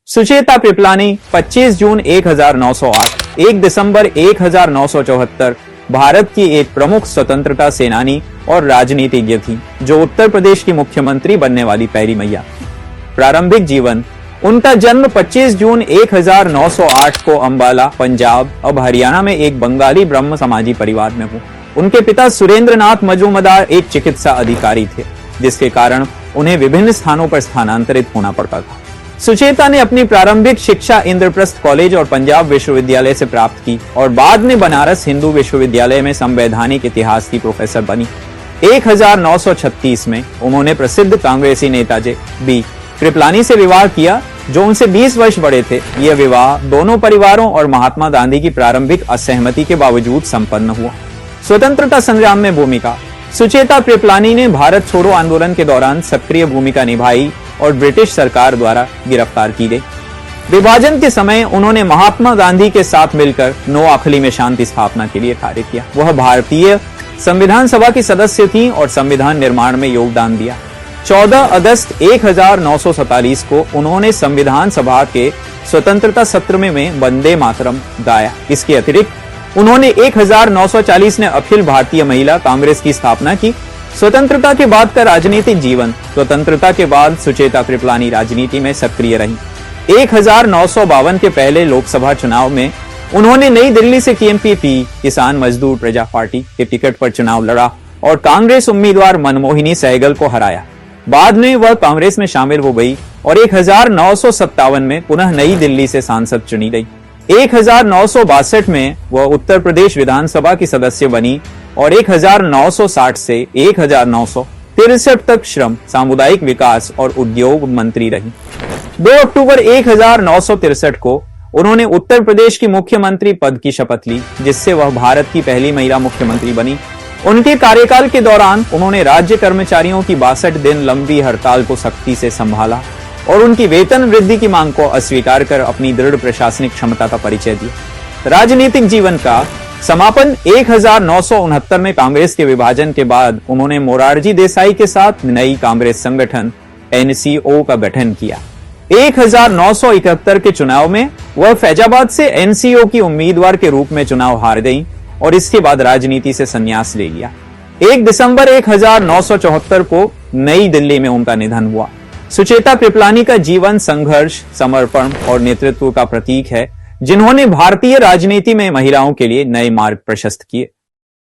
सुचेता कृपलानी 25 जून 1908, 1 दिसंबर 1974 भारत की एक प्रमुख स्वतंत्रता सेनानी और राजनीतिज्ञ थी, जो उत्तर प्रदेश की मुख्यमंत्री बनने वाली पहली महिला। प्रारंभिक जीवन: उनका जन्म 25 जून 1908 को अंबाला, पंजाब अब हरियाणा में एक बंगाली ब्रह्म समाजी परिवार में हुआ। उनके पिता सुरेंद्र नाथ मजूमदार एक चिकित्सा अधिकारी थे, जिसके कारण उन्हें विभिन्न स्थानों पर स्थानांतरित होना पड़ता था। सुचेता ने अपनी प्रारंभिक शिक्षा इंद्रप्रस्थ कॉलेज और पंजाब विश्वविद्यालय से प्राप्त की और बाद में बनारस हिंदू विश्वविद्यालय में संवैधानिक इतिहास की प्रोफेसर बनी। 1936 में उन्होंने प्रसिद्ध कांग्रेसी नेता बी कृपलानी से विवाह किया, जो उनसे 20 वर्ष बड़े थे। यह विवाह दोनों परिवारों और महात्मा गांधी की प्रारंभिक असहमति के बावजूद संपन्न हुआ। स्वतंत्रता संग्राम में भूमिका: सुचेता कृपलानी ने भारत छोड़ो आंदोलन के दौरान सक्रिय भूमिका निभाई और ब्रिटिश सरकार द्वारा गिरफ्तार की गई। विभाजन के समय उन्होंने महात्मा गांधी के साथ मिलकर नोआखली में शांति स्थापना के लिए कार्य किया। वह भारतीय संविधान सभा की सदस्य थीं और संविधान निर्माण में योगदान दिया। 14 अगस्त 1947 को उन्होंने संविधान सभा के स्वतंत्रता सत्र में वंदे मातरम गाया। इसके अतिरिक्त उन्होंने 1940 में अखिल भारतीय महिला कांग्रेस की स्थापना की। स्वतंत्रता के बाद का राजनीतिक जीवन: स्वतंत्रता के बाद सुचेता कृपलानी राजनीति में सक्रिय रही। 1952 के पहले लोकसभा चुनाव में उन्होंने नई दिल्ली से केएमपीपी किसान मजदूर प्रजा पार्टी के टिकट पर चुनाव लड़ा और कांग्रेस उम्मीदवार मनमोहिनी सहगल को हराया। बाद में वह कांग्रेस में शामिल हो गई और 1957 में पुनः नई दिल्ली से सांसद चुनी गई। 1962 में वह उत्तर प्रदेश विधानसभा की सदस्य बनी और 1960 से 1963 तक श्रम, सामुदायिक विकास और उद्योग मंत्री रही। 2 अक्टूबर 1963 को उन्होंने उत्तर प्रदेश की मुख्यमंत्री पद की शपथ ली, जिससे वह भारत की पहली महिला मुख्यमंत्री बनी। उनके कार्यकाल के दौरान उन्होंने राज्य कर्मचारियों की 62 दिन लंबी हड़ताल को सख्ती से संभाला और उनकी वेतन वृद्धि की मांग को अस्वीकार कर अपनी दृढ़ प्रशासनिक क्षमता का परिचय दिया। राजनीतिक जीवन का समापन: 1969 में कांग्रेस के विभाजन के बाद उन्होंने मोरारजी देसाई के साथ नई कांग्रेस संगठन एनसीओ का गठन किया। 1971 के चुनाव में वह फैजाबाद से एनसीओ की उम्मीदवार के रूप में चुनाव हार गई और इसके बाद राजनीति से संन्यास ले लिया। 1 दिसंबर 1974 को नई दिल्ली में उनका निधन हुआ। सुचेता कृपलानी का जीवन संघर्ष, समर्पण और नेतृत्व का प्रतीक है, जिन्होंने भारतीय राजनीति में महिलाओं के लिए नए मार्ग प्रशस्त किए।